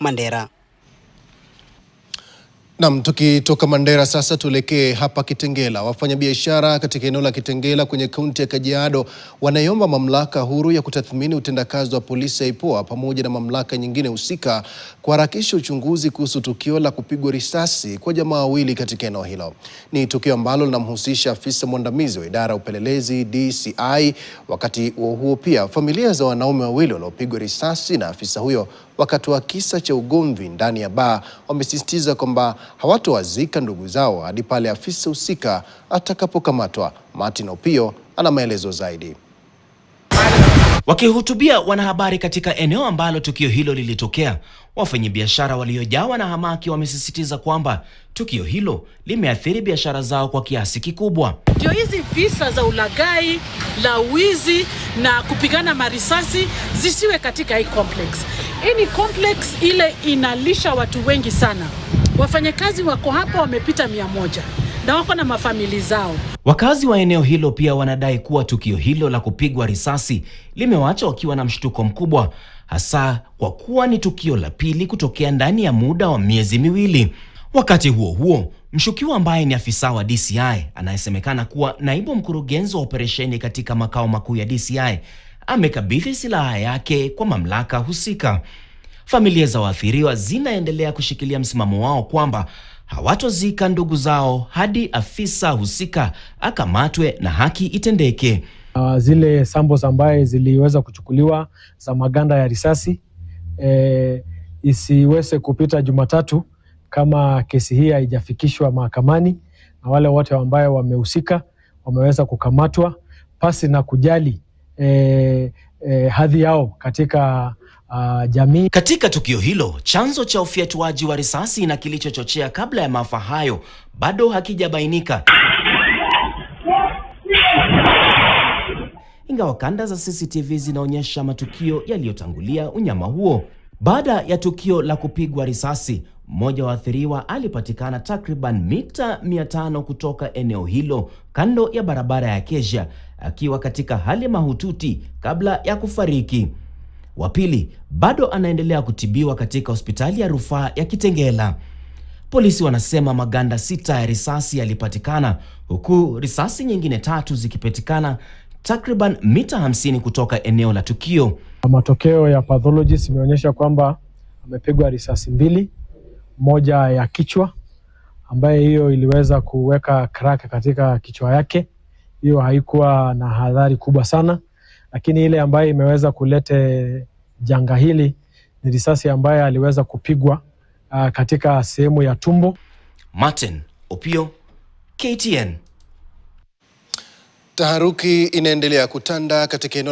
Mandera. Naam, tukitoka Mandera sasa tuelekee hapa Kitengela. Wafanyabiashara katika eneo la Kitengela kwenye kaunti ya Kajiado wanaiomba mamlaka huru ya kutathmini utendakazi wa polisi ya IPOA pamoja na mamlaka nyingine husika kuharakisha uchunguzi kuhusu tukio la kupigwa risasi kwa jamaa wawili katika eneo hilo. Ni tukio ambalo linamhusisha afisa mwandamizi wa idara ya upelelezi DCI. Wakati huo pia familia za wanaume wawili waliopigwa risasi na afisa huyo wakati wa kisa cha ugomvi ndani ya baa wamesisitiza kwamba hawatowazika ndugu zao hadi pale afisa husika atakapokamatwa. Martin Opio ana maelezo zaidi. Wakihutubia wanahabari katika eneo ambalo tukio hilo lilitokea, wafanyabiashara waliojawa na hamaki wamesisitiza kwamba tukio hilo limeathiri biashara zao kwa kiasi kikubwa. Ndio hizi visa za ulaghai, la wizi na kupigana marisasi zisiwe katika hii complex. Hii ni complex ile inalisha watu wengi sana. Wafanyakazi wako hapa wamepita 100 na wako na mafamili zao. Wakazi wa eneo hilo pia wanadai kuwa tukio hilo la kupigwa risasi limewaacha wakiwa na mshtuko mkubwa, hasa kwa kuwa ni tukio la pili kutokea ndani ya muda wa miezi miwili. Wakati huo huo, mshukiwa ambaye ni afisa wa DCI anayesemekana kuwa naibu mkurugenzi wa operesheni katika makao makuu ya DCI amekabidhi silaha yake kwa mamlaka husika. Familia za waathiriwa zinaendelea kushikilia msimamo wao kwamba hawatozika ndugu zao hadi afisa husika akamatwe na haki itendeke. Zile samples ambaye ziliweza kuchukuliwa za maganda ya risasi isiweze kupita Jumatatu kama kesi hii haijafikishwa mahakamani, na wale wote ambao wamehusika wameweza kukamatwa pasi na kujali hadhi yao katika jamii. Katika tukio hilo, chanzo cha ufyatuaji wa risasi na kilichochochea kabla ya maafa hayo bado hakijabainika. Ingawa kanda za CCTV zinaonyesha matukio yaliyotangulia unyama huo. Baada ya tukio la kupigwa risasi, mmoja wa waathiriwa alipatikana takriban mita 500 kutoka eneo hilo kando ya barabara ya Acacia akiwa katika hali mahututi kabla ya kufariki. Wa pili bado anaendelea kutibiwa katika hospitali ya rufaa ya Kitengela. Polisi wanasema maganda 6 ya risasi yalipatikana, huku risasi nyingine 3 zikipatikana takriban mita 50 kutoka eneo la tukio. Matokeo ya pathologist imeonyesha kwamba amepigwa risasi 2, moja ya kichwa ambaye hiyo iliweza kuweka crack katika kichwa yake. Hiyo haikuwa na hadhari kubwa sana, lakini ile ambayo imeweza kulete janga hili ni risasi ambayo aliweza kupigwa katika sehemu ya tumbo. Martin Opio, KTN. Taharuki inaendelea kutanda katika eneo la